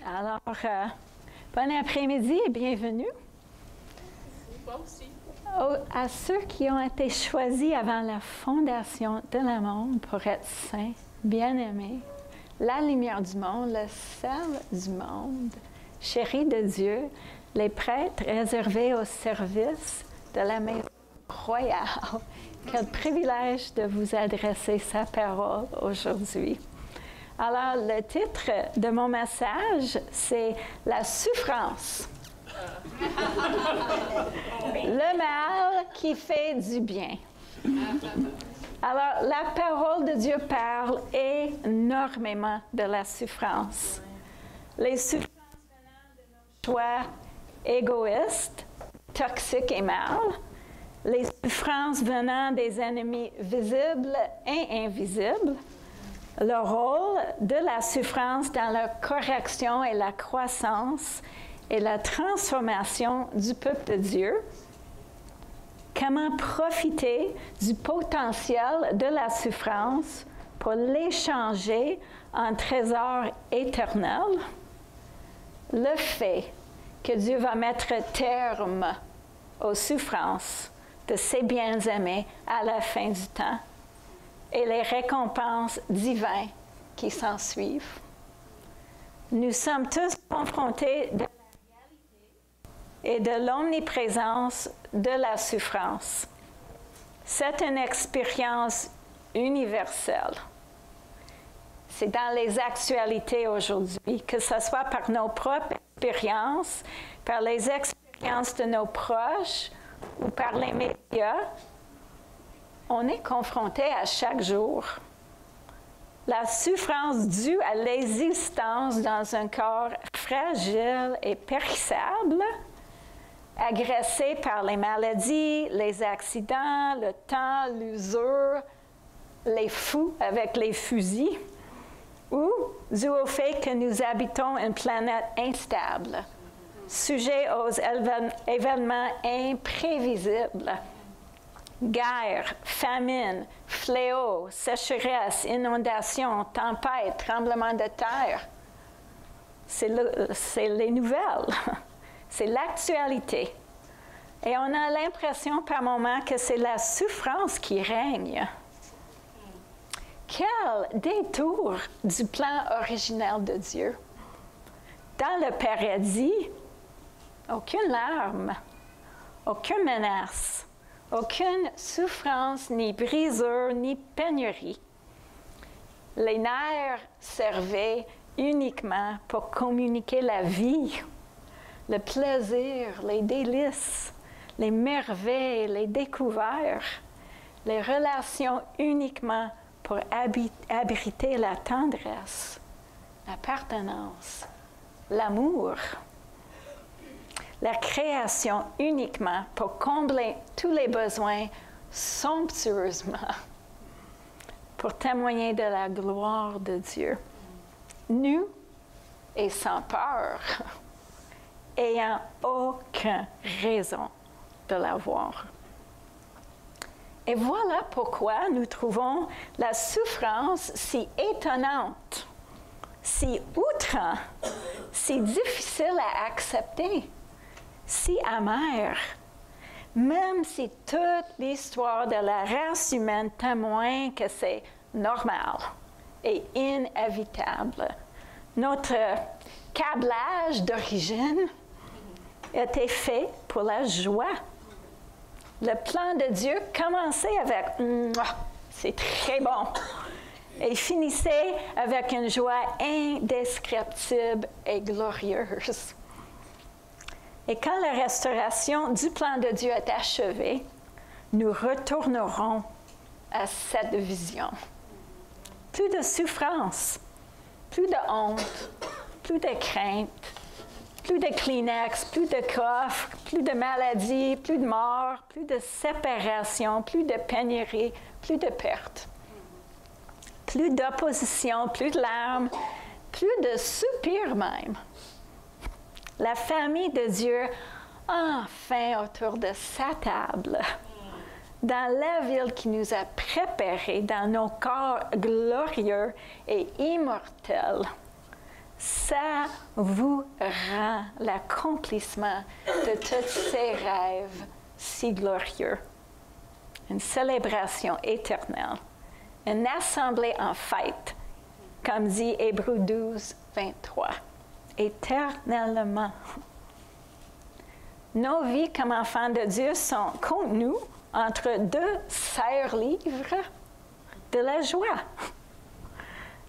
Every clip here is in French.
Alors, bon après-midi et bienvenue. Moi aussi. À ceux qui ont été choisis avant la fondation de le monde pour être saints, bien-aimés, la lumière du monde, le sel du monde, chéris de Dieu, les prêtres réservés au service de la maison royale. Quel privilège de vous adresser sa parole aujourd'hui. Alors, le titre de mon message, c'est « La souffrance ». Le mal qui fait du bien. Alors, la parole de Dieu parle énormément de la souffrance. Les souffrances venant de nos choix égoïstes, toxiques et mal. Les souffrances venant des ennemis visibles et invisibles. Le rôle de la souffrance dans la correction et la croissance et la transformation du peuple de Dieu. Comment profiter du potentiel de la souffrance pour l'échanger en trésor éternel. Le fait que Dieu va mettre terme aux souffrances de ses bien-aimés à la fin du temps et les récompenses divines qui s'en suivent. Nous sommes tous confrontés de la réalité et de l'omniprésence de la souffrance. C'est une expérience universelle. C'est dans les actualités aujourd'hui, que ce soit par nos propres expériences, par les expériences de nos proches ou par les médias, on est confronté à chaque jour. La souffrance due à l'existence dans un corps fragile et périssable, agressé par les maladies, les accidents, le temps, l'usure, les fous avec les fusils, ou dû au fait que nous habitons une planète instable, sujet aux événements imprévisibles. Guerre, famine, fléaux, sécheresse, inondations, tempêtes, tremblements de terre. C'est les nouvelles. C'est l'actualité. Et on a l'impression par moments que c'est la souffrance qui règne. Quel détour du plan originel de Dieu. Dans le paradis, aucune larme, aucune menace, aucune souffrance, ni brisure, ni pénurie. Les nerfs servaient uniquement pour communiquer la vie, le plaisir, les délices, les merveilles, les découvertes, les relations uniquement pour abriter la tendresse, l'appartenance, l'amour. La création uniquement pour combler tous les besoins somptueusement, pour témoigner de la gloire de Dieu. Nus et sans peur, ayant aucune raison de l'avoir. Et voilà pourquoi nous trouvons la souffrance si étonnante, si outrant, si difficile à accepter, si amère, même si toute l'histoire de la race humaine témoigne que c'est normal et inévitable. Notre câblage d'origine était fait pour la joie. Le plan de Dieu commençait avec « c'est très bon » et finissait avec une joie indescriptible et glorieuse. Et quand la restauration du plan de Dieu est achevée, nous retournerons à cette vision. Plus de souffrance, plus de honte, plus de crainte, plus de Kleenex, plus de coffre, plus de maladies, plus de mort, plus de séparation, plus de pénurie, plus de perte. Plus d'opposition, plus de larmes, plus de soupirs même. La famille de Dieu, enfin autour de sa table, dans la ville qui nous a préparés dans nos corps glorieux et immortels, ça vous rend l'accomplissement de tous ces rêves si glorieux. Une célébration éternelle, une assemblée en fête, comme dit Hébreux 12, 23, éternellement. Nos vies comme enfants de Dieu sont contenues entre 2 serre-livres de la joie.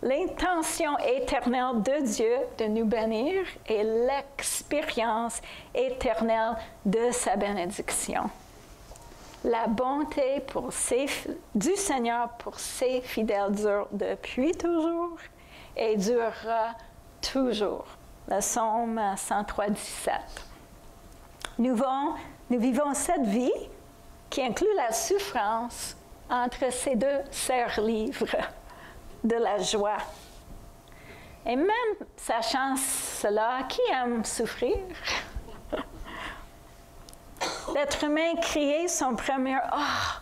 L'intention éternelle de Dieu de nous bénir et l'expérience éternelle de sa bénédiction. La bonté du Seigneur pour ses fidèles dure depuis toujours et durera toujours. Le psaume 103, 17. Nous vivons cette vie qui inclut la souffrance entre ces 2 serre-livres de la joie. Et même sachant cela, qui aime souffrir? L'être humain criait son premier « Ah,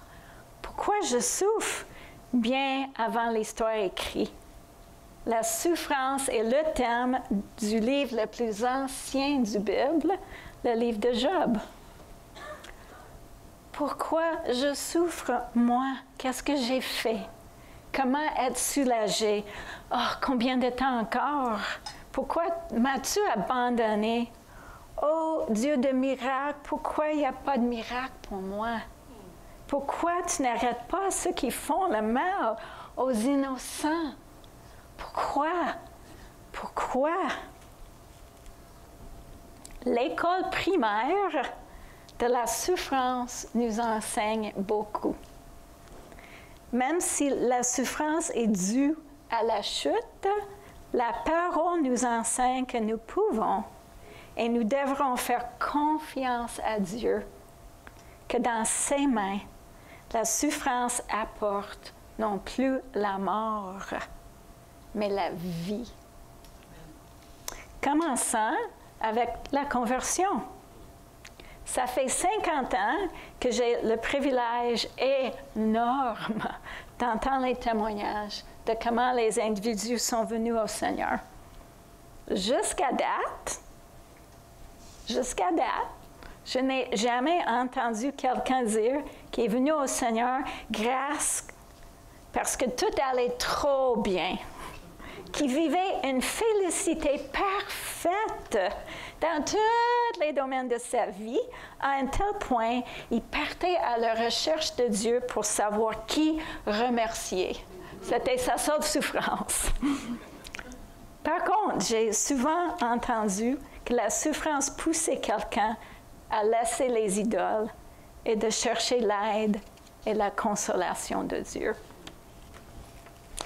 pourquoi je souffre ?» bien avant l'histoire écrite. La souffrance est le thème du livre le plus ancien du Bible, le livre de Job. Pourquoi je souffre, moi? Qu'est-ce que j'ai fait? Comment être soulagé? Oh, combien de temps encore? Pourquoi m'as-tu abandonné? Oh, Dieu de miracles, pourquoi il n'y a pas de miracle pour moi? Pourquoi tu n'arrêtes pas ceux qui font le mal aux innocents? Pourquoi? Pourquoi? L'école primaire de la souffrance nous enseigne beaucoup. Même si la souffrance est due à la chute, la parole nous enseigne que nous pouvons et nous devrons faire confiance à Dieu, que dans ses mains, la souffrance apporte non plus la mort, mais la vie. Commençons avec la conversion. Ça fait 50 ans que j'ai le privilège énorme d'entendre les témoignages de comment les individus sont venus au Seigneur. Jusqu'à date, je n'ai jamais entendu quelqu'un dire qu'il est venu au Seigneur parce que tout allait trop bien, qui vivait une félicité parfaite dans tous les domaines de sa vie, à un tel point, il partait à la recherche de Dieu pour savoir qui remercier. C'était sa seule souffrance. Par contre, j'ai souvent entendu que la souffrance poussait quelqu'un à laisser les idoles et de chercher l'aide et la consolation de Dieu.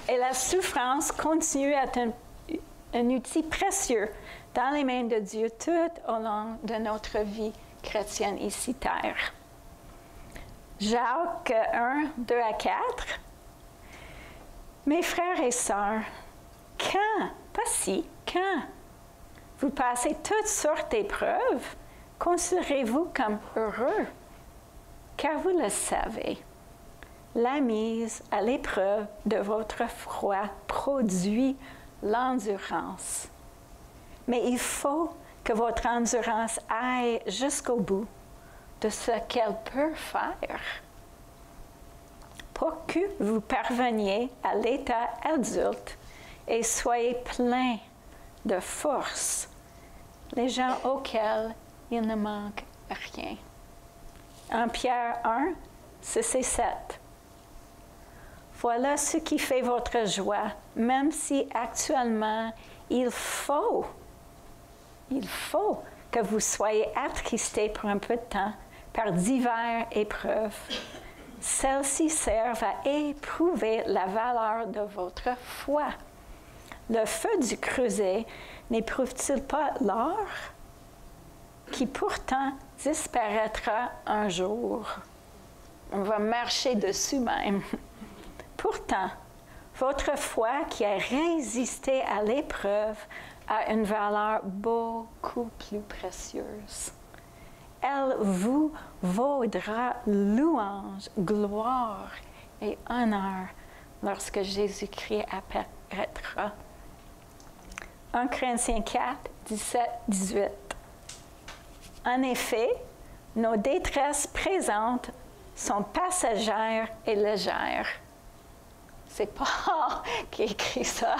Et la souffrance continue à être un outil précieux dans les mains de Dieu tout au long de notre vie chrétienne ici terre. Jacques 1, 2 à 4. Mes frères et sœurs, quand vous passez toutes sortes d'épreuves, considérez-vous comme heureux, car vous le savez. La mise à l'épreuve de votre foi produit l'endurance. Mais il faut que votre endurance aille jusqu'au bout de ce qu'elle peut faire pour que vous parveniez à l'état adulte et soyez plein de force, les gens auxquels il ne manque rien. En Pierre 1, 6 et 7. Voilà ce qui fait votre joie, même si actuellement il faut que vous soyez attristés pour un peu de temps par diverses épreuves. Celles-ci servent à éprouver la valeur de votre foi. Le feu du creuset n'éprouve-t-il pas l'or, qui pourtant disparaîtra un jour? On va marcher dessus même. Pourtant, votre foi qui a résisté à l'épreuve a une valeur beaucoup plus précieuse. Elle vous vaudra louange, gloire et honneur lorsque Jésus-Christ apparaîtra. 1 Corinthiens 4, 17, 18. En effet, nos détresses présentes sont passagères et légères. C'est Paul qui écrit ça.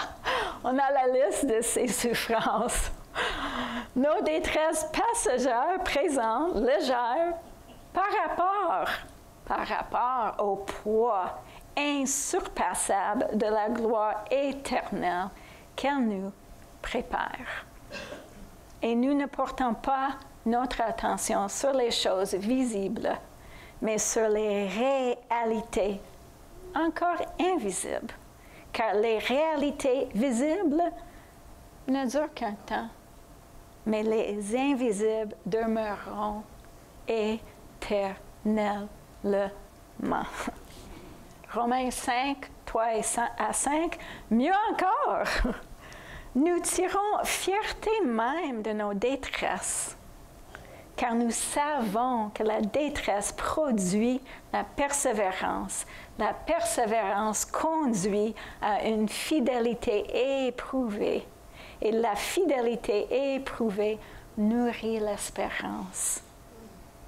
On a la liste de ses souffrances. Nos détresses passagères, présentes, légères, par rapport au poids insurpassable de la gloire éternelle qu'elle nous prépare. Et nous ne portons pas notre attention sur les choses visibles, mais sur les réalités encore invisibles, car les réalités visibles ne durent qu'un temps, mais les invisibles demeureront éternellement. Romains 5, 3 à 5, mieux encore, nous tirons fierté même de nos détresses, car nous savons que la détresse produit la persévérance. La persévérance conduit à une fidélité éprouvée, et la fidélité éprouvée nourrit l'espérance.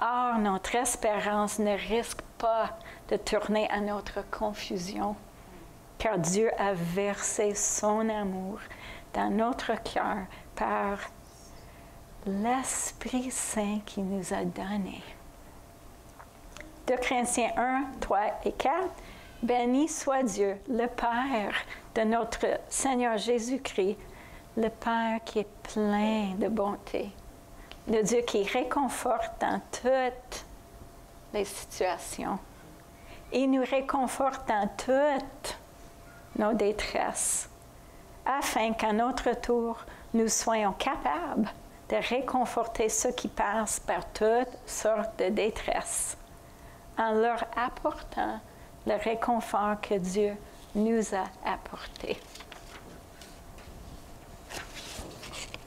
Or, notre espérance ne risque pas de tourner à notre confusion, car Dieu a versé son amour dans notre cœur par l'Esprit Saint qu'il nous a donné. 2 Corinthiens 1, 3 et 4. Béni soit Dieu, le Père de notre Seigneur Jésus-Christ, le Père qui est plein de bonté, le Dieu qui réconforte dans toutes les situations. Il nous réconforte dans toutes nos détresses, afin qu'à notre tour, nous soyons capables de réconforter ceux qui passent par toutes sortes de détresses, en leur apportant le réconfort que Dieu nous a apporté.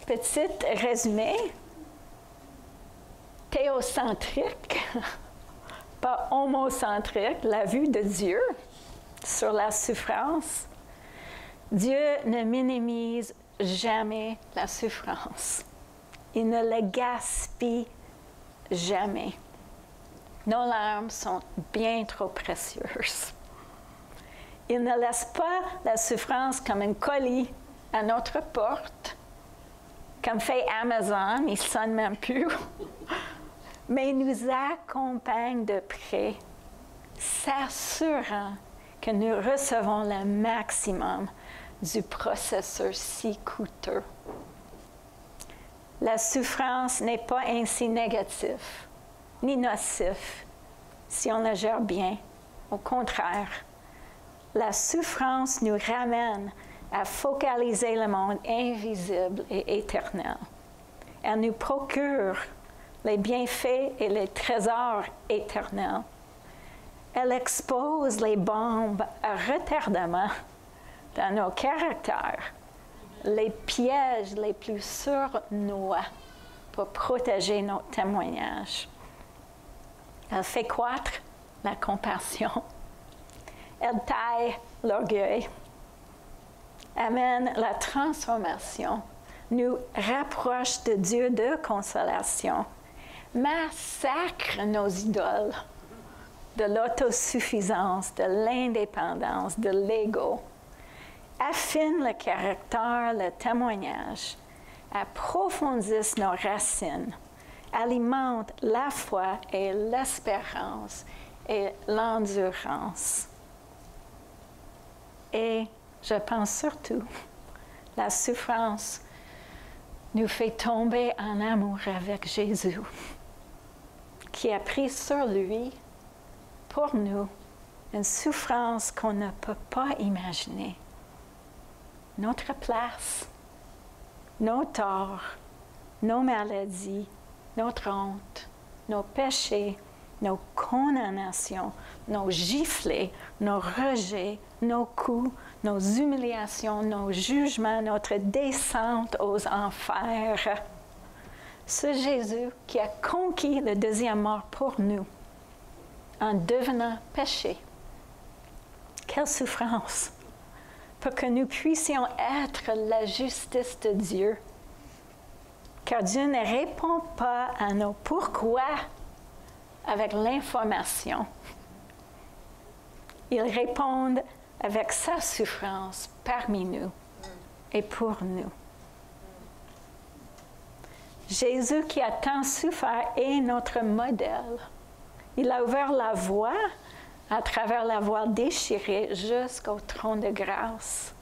Petit résumé, théocentrique, pas homocentrique, la vue de Dieu sur la souffrance. Dieu ne minimise jamais la souffrance. Il ne la gaspille jamais. Nos larmes sont bien trop précieuses. Il ne laisse pas la souffrance comme un colis à notre porte, comme fait Amazon, il ne sonne même plus, mais il nous accompagne de près, s'assurant que nous recevons le maximum du processus si coûteux. La souffrance n'est pas ainsi négative, ni nocif, si on la gère bien. Au contraire, la souffrance nous ramène à focaliser le monde invisible et éternel. Elle nous procure les bienfaits et les trésors éternels. Elle expose les bombes à retardement dans nos caractères, les pièges les plus sournois pour protéger notre témoignage. Elle fait croître la compassion. Elle taille l'orgueil. Amène la transformation. Nous rapproche de Dieu de consolation. Massacre nos idoles de l'autosuffisance, de l'indépendance, de l'ego. Affine le caractère, le témoignage. Approfondisse nos racines. Alimente la foi et l'espérance et l'endurance. Et je pense surtout, la souffrance nous fait tomber en amour avec Jésus, qui a pris sur lui, pour nous, une souffrance qu'on ne peut pas imaginer. Notre place, nos torts, nos maladies, notre honte, nos péchés, nos condamnations, nos giflets, nos rejets, nos coups, nos humiliations, nos jugements, notre descente aux enfers. Ce Jésus qui a conquis le deuxième mort pour nous en devenant péché. Quelle souffrance! pour que nous puissions être la justice de Dieu. Car Dieu ne répond pas à nos pourquoi avec l'information. Il répond avec sa souffrance parmi nous et pour nous. Jésus qui a tant souffert est notre modèle. Il a ouvert la voie à travers la voie déchirée jusqu'au trône de grâce.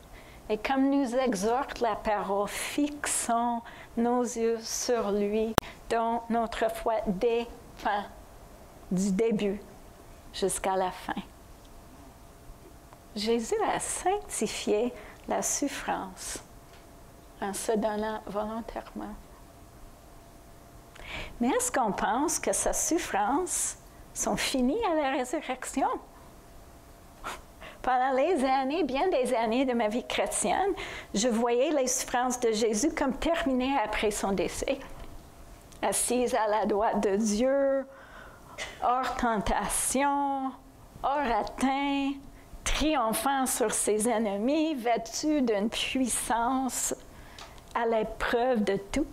Et comme nous exhorte la parole, fixons nos yeux sur lui, dont notre foi dépend du début jusqu'à la fin. Jésus a sanctifié la souffrance en se donnant volontairement. Mais est-ce qu'on pense que sa souffrance sont finies à la résurrection? Pendant les années, bien des années de ma vie chrétienne, je voyais les souffrances de Jésus comme terminées après son décès. Assise à la droite de Dieu, hors tentation, hors atteint, triomphant sur ses ennemis, vêtu d'une puissance à l'épreuve de tout.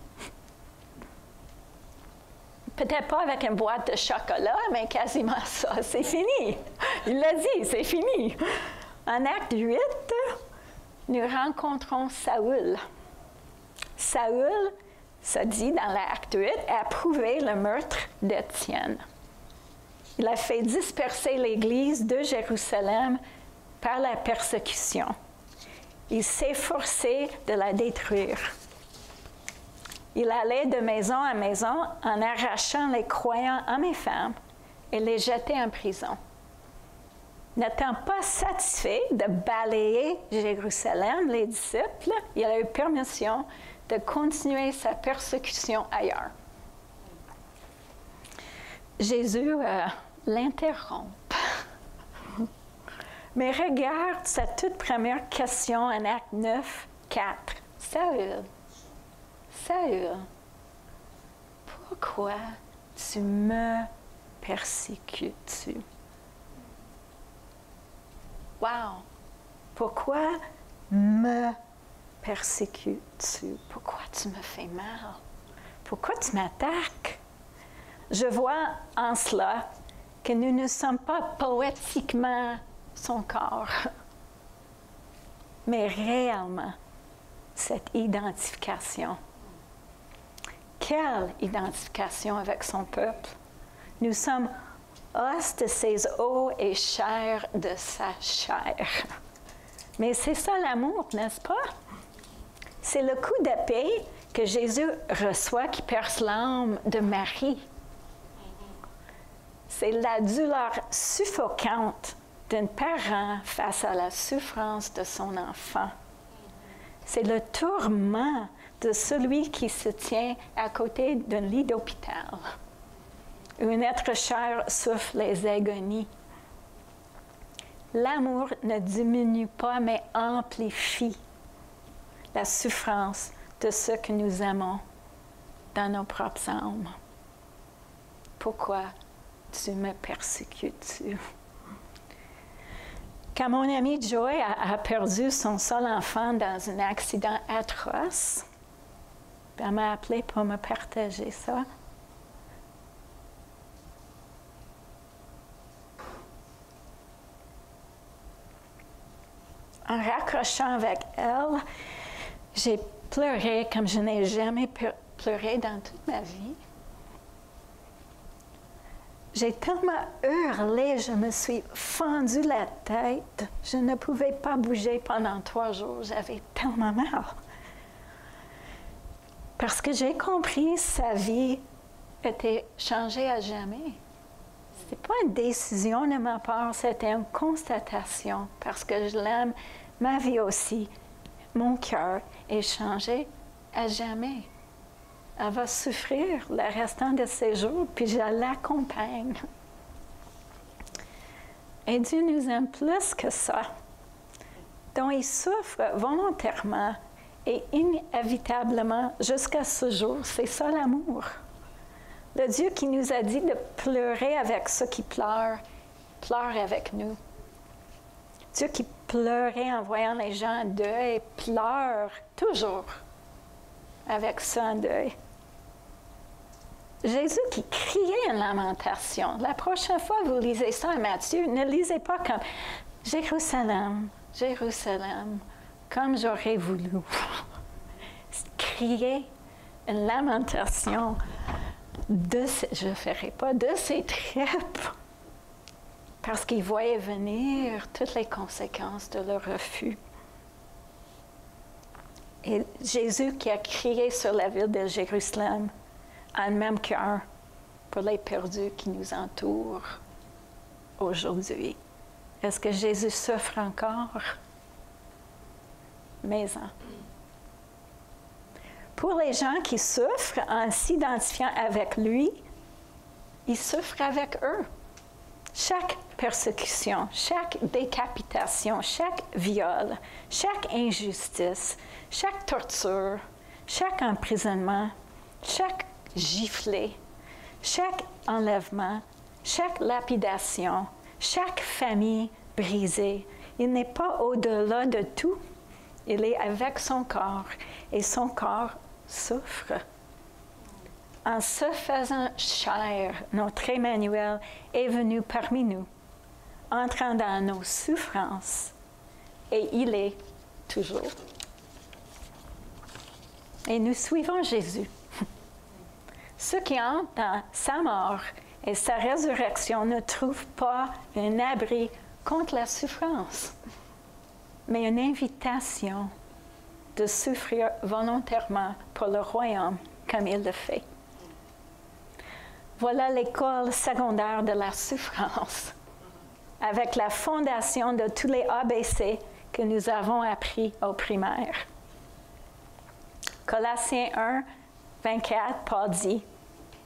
Peut-être pas avec une boîte de chocolat, mais quasiment ça. C'est fini. Il l'a dit, c'est fini. En acte 8, nous rencontrons Saül. Saül, ça dit dans l'acte 8, a approuvé le meurtre d'Étienne. Il a fait disperser l'Église de Jérusalem par la persécution. Il s'est forcé de la détruire. Il allait de maison en maison en arrachant les croyants hommes et femmes et les jetait en prison. N'étant pas satisfait de balayer Jérusalem, les disciples, il a eu permission de continuer sa persécution ailleurs. Jésus l'interrompt. Mais regarde sa toute première question en acte 9, 4. Saül, Saül, pourquoi tu me persécutes-tu? Wow! Pourquoi me persécutes-tu? Pourquoi tu me fais mal? Pourquoi tu m'attaques? Je vois en cela que nous ne sommes pas poétiquement son corps, mais réellement cette identification. Quelle identification avec son peuple? Nous sommes os de ses os et chair de sa chair. Mais c'est ça l'amour, n'est-ce pas? C'est le coup d'épée que Jésus reçoit qui perce l'âme de Marie. C'est la douleur suffocante d'un parent face à la souffrance de son enfant. C'est le tourment de celui qui se tient à côté d'un lit d'hôpital, où un être cher souffre les agonies. L'amour ne diminue pas, mais amplifie la souffrance de ceux que nous aimons dans nos propres âmes. Pourquoi tu me persécutes-tu? Quand mon ami Joy a perdu son seul enfant dans un accident atroce, elle m'a appelé pour me partager ça. En raccrochant avec elle, j'ai pleuré comme je n'ai jamais pleuré dans toute ma vie. J'ai tellement hurlé, je me suis fendu la tête. Je ne pouvais pas bouger pendant 3 jours. J'avais tellement mal. Parce que j'ai compris que sa vie était changée à jamais. Ce n'était pas une décision de ma part, c'était une constatation. Parce que je l'aime, ma vie aussi, mon cœur est changé à jamais. Elle va souffrir le restant de ses jours, puis je l'accompagne. Et Dieu nous aime plus que ça. Donc, il souffre volontairement et inévitablement jusqu'à ce jour. C'est ça l'amour. Le Dieu qui nous a dit de pleurer avec ceux qui pleurent, pleure avec nous. Dieu qui pleurait en voyant les gens en deuil, pleure toujours avec ça en deuil. Jésus qui criait une lamentation. La prochaine fois que vous lisez ça à Matthieu, ne lisez pas comme « Jérusalem, Jérusalem, comme j'aurais voulu. » Crier une lamentation je ne ferai pas, de ses tripes, parce qu'il voyait venir toutes les conséquences de leur refus. Et Jésus qui a crié sur la ville de Jérusalem a le même cœur pour les perdus qui nous entourent aujourd'hui. Est-ce que Jésus souffre encore? Mais non. Pour les gens qui souffrent en s'identifiant avec lui, ils souffrent avec eux. Chaque persécution, chaque décapitation, chaque viol, chaque injustice, chaque torture, chaque emprisonnement, chaque giflé, chaque enlèvement, chaque lapidation, chaque famille brisée, il n'est pas au-delà de tout. Il est avec son corps et son corps souffre. En se faisant chair, notre Emmanuel est venu parmi nous, entrant dans nos souffrances, et il est toujours. Et nous suivons Jésus. Ceux qui entrent dans sa mort et sa résurrection ne trouvent pas un abri contre la souffrance, mais une invitation de souffrir volontairement pour le royaume comme il le fait. Voilà l'école secondaire de la souffrance, avec la fondation de tous les ABC que nous avons appris au primaire. Colossiens 1, 24, Paul dit,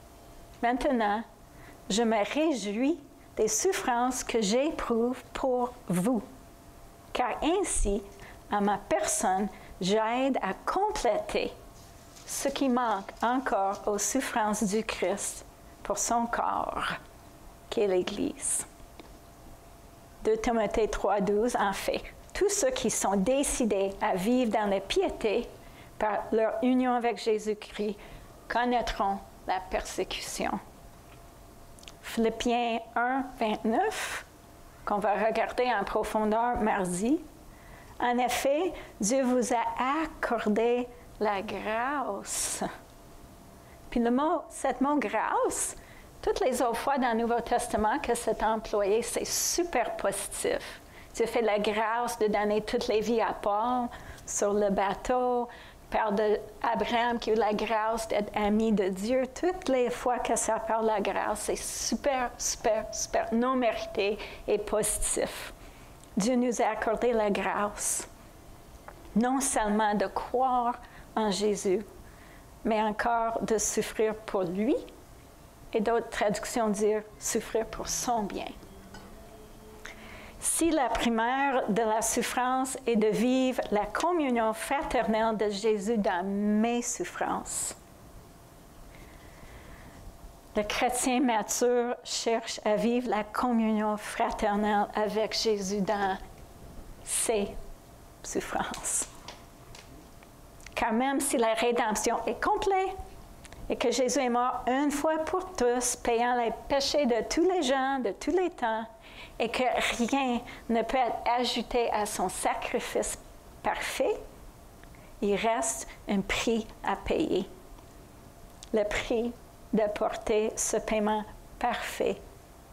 « Maintenant, je me réjouis des souffrances que j'éprouve pour vous, car ainsi, à ma personne, j'aide à compléter ce qui manque encore aux souffrances du Christ pour son corps, qui est l'Église. » 2 Timothée 3,12, en fait, tous ceux qui sont décidés à vivre dans la piété par leur union avec Jésus-Christ connaîtront la persécution. Philippiens 1, 29, qu'on va regarder en profondeur mardi. En effet, Dieu vous a accordé la grâce. Puis cette mot grâce, toutes les autres fois dans le Nouveau Testament que c'est employé, c'est super positif. Dieu fait la grâce de donner toutes les vies à Paul sur le bateau, parle d'Abraham qui a eu la grâce d'être ami de Dieu. Toutes les fois que ça parle de la grâce, c'est super, super, super non mérité et positif. Dieu nous a accordé la grâce, non seulement de croire en Jésus, mais encore de souffrir pour lui, et d'autres traductions disent souffrir pour son bien. Si la primaire de la souffrance est de vivre la communion fraternelle de Jésus dans mes souffrances, le chrétien mature cherche à vivre la communion fraternelle avec Jésus dans ses souffrances. Car même si la rédemption est complète et que Jésus est mort une fois pour tous, payant les péchés de tous les gens, de tous les temps, et que rien ne peut être ajouté à son sacrifice parfait, il reste un prix à payer. Le prix de porter ce paiement parfait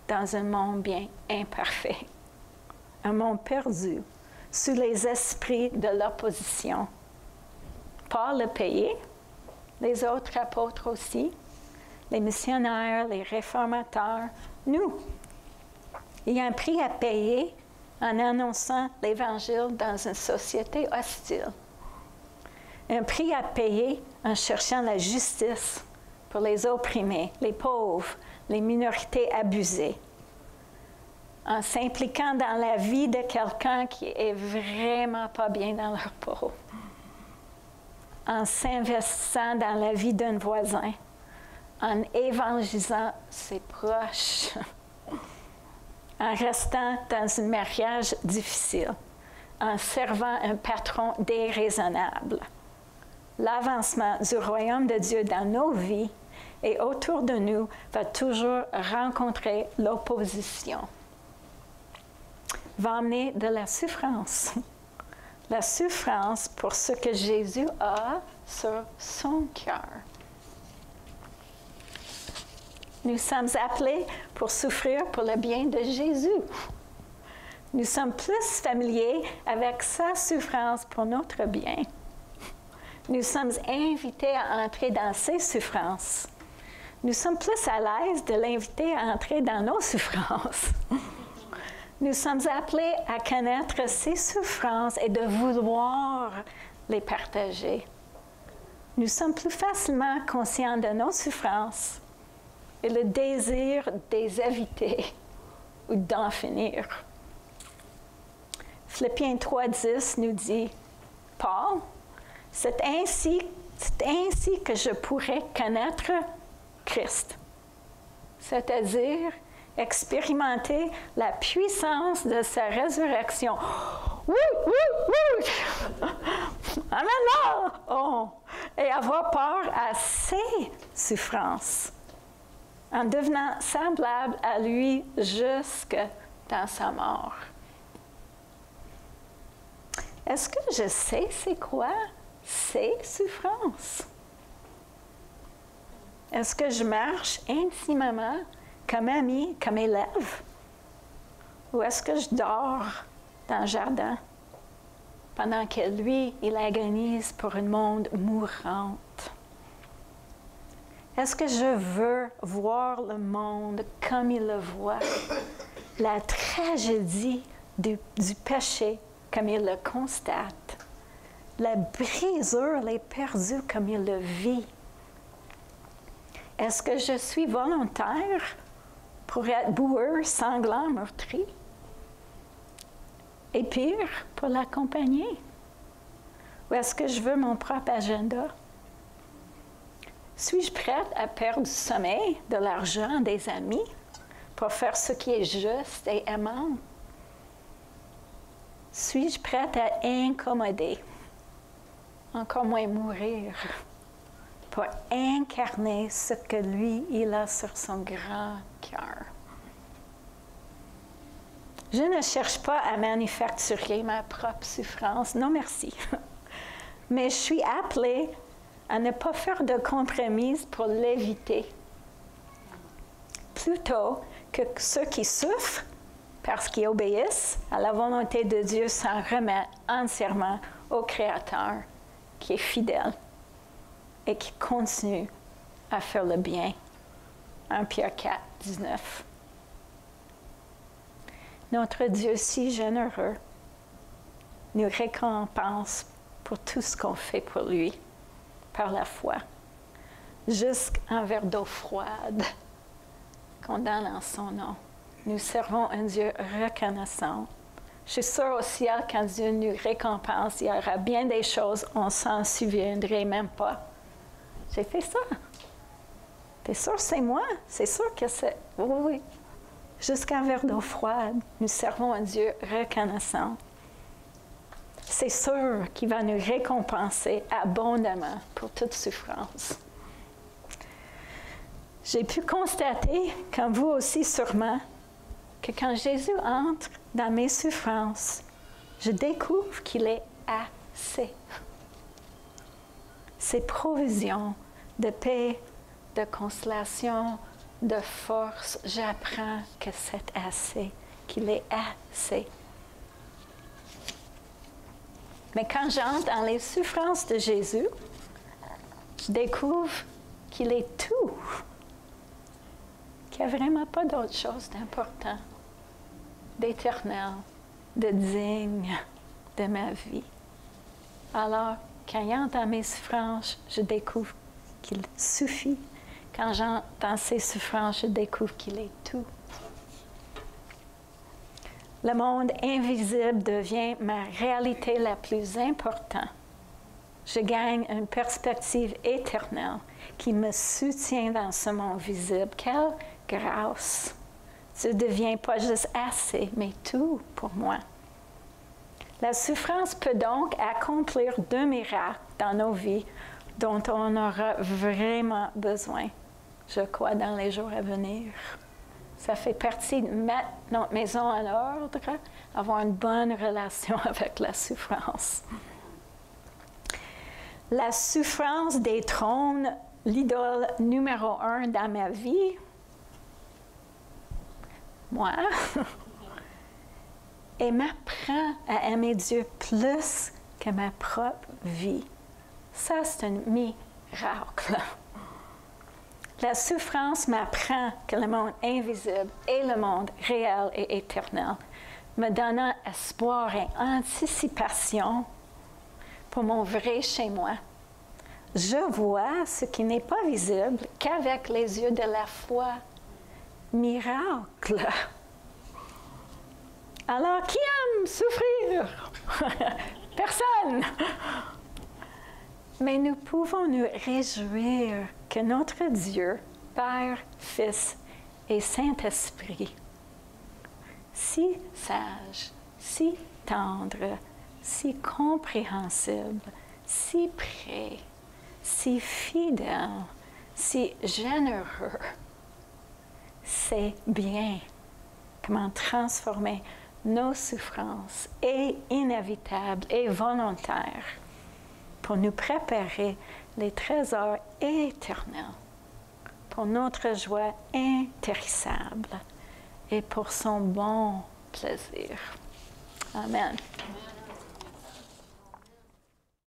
dans un monde bien imparfait. Un monde perdu sous les esprits de l'opposition. Paul l'a payé, les autres apôtres aussi, les missionnaires, les réformateurs, nous. Il y a un prix à payer en annonçant l'Évangile dans une société hostile. Un prix à payer en cherchant la justice pour les opprimés, les pauvres, les minorités abusées. En s'impliquant dans la vie de quelqu'un qui est vraiment pas bien dans leur peau. En s'investissant dans la vie d'un voisin. En évangélisant ses proches. en restant dans un mariage difficile, en servant un patron déraisonnable. L'avancement du royaume de Dieu dans nos vies et autour de nous va toujours rencontrer l'opposition. Va amener de la souffrance. La souffrance pour ce que Jésus a sur son cœur. Nous sommes appelés pour souffrir pour le bien de Jésus. Nous sommes plus familiers avec sa souffrance pour notre bien. Nous sommes invités à entrer dans ses souffrances. Nous sommes plus à l'aise de l'inviter à entrer dans nos souffrances. Nous sommes appelés à connaître ses souffrances et de vouloir les partager. Nous sommes plus facilement conscients de nos souffrances et le désir de les éviter ou d'en finir. Philippiens 3,10 nous dit, Paul, c'est ainsi que je pourrais connaître Christ, c'est-à-dire expérimenter la puissance de sa résurrection. Oui, oui, oui! Amen! Oh. Et avoir peur à ses souffrances, en devenant semblable à lui jusque dans sa mort. Est-ce que je sais c'est quoi ses souffrances? Est-ce que je marche intimement comme ami, comme élève? Ou est-ce que je dors dans le jardin pendant que lui, il agonise pour un monde mourante? Est-ce que je veux voir le monde comme il le voit? La tragédie du péché comme il le constate? La brisure, les perdus comme il le vit? Est-ce que je suis volontaire pour être boueux, sanglant, meurtri? Et pire, pour l'accompagner? Ou est-ce que je veux mon propre agenda? Suis-je prête à perdre du sommeil, de l'argent, des amis pour faire ce qui est juste et aimant? Suis-je prête à incommoder, encore moins mourir, pour incarner ce que lui, il a sur son grand cœur? Je ne cherche pas à manufacturer ma propre souffrance, non merci. Mais je suis appelée à ne pas faire de compromis pour l'éviter. Plutôt que ceux qui souffrent parce qu'ils obéissent à la volonté de Dieu s'en remettent entièrement au Créateur qui est fidèle et qui continue à faire le bien. 1 Pierre 4, 19. Notre Dieu si généreux nous récompense pour tout ce qu'on fait pour lui, par la foi, jusqu'un verre d'eau froide qu'on donne en son nom. Nous servons un Dieu reconnaissant. Je suis sûre au ciel, quand Dieu nous récompense, il y aura bien des choses, on ne s'en souviendrait même pas. J'ai fait ça. T'es sûr c'est moi? C'est sûr que c'est... Oui, oui. Jusqu'à un verre d'eau froide, nous servons un Dieu reconnaissant. C'est sûr qu'il va nous récompenser abondamment pour toute souffrance. J'ai pu constater, comme vous aussi sûrement, que quand Jésus entre dans mes souffrances, je découvre qu'il est assez. Ses provisions de paix, de consolation, de force, j'apprends que c'est assez, qu'il est assez. Mais quand j'entre dans les souffrances de Jésus, je découvre qu'il est tout, qu'il n'y a vraiment pas d'autre chose d'important, d'éternel, de digne de ma vie. Alors, quand j'entre dans mes souffrances, je découvre qu'il suffit. Quand j'entre dans ses souffrances, je découvre qu'il est tout. Le monde invisible devient ma réalité la plus importante. Je gagne une perspective éternelle qui me soutient dans ce monde visible. Quelle grâce! Tu deviens pas juste assez, mais tout pour moi. La souffrance peut donc accomplir deux miracles dans nos vies dont on aura vraiment besoin, je crois, dans les jours à venir. Ça fait partie de mettre notre maison en ordre, avoir une bonne relation avec la souffrance. La souffrance détrône l'idole numéro 1 dans ma vie, moi, et m'apprend à aimer Dieu plus que ma propre vie. Ça, c'est un miracle. La souffrance m'apprend que le monde invisible et le monde réel et éternel, me donnant espoir et anticipation pour mon vrai chez moi. Je vois ce qui n'est pas visible qu'avec les yeux de la foi. Miracle! Alors, qui aime souffrir? Personne! Mais nous pouvons nous réjouir que notre Dieu, Père, Fils et Saint-Esprit, si sage, si tendre, si compréhensible, si près, si fidèle, si généreux, sait bien comment transformer nos souffrances et inévitables et volontaires pour nous préparer les trésors éternels, pour notre joie intéressable et pour son bon plaisir. Amen.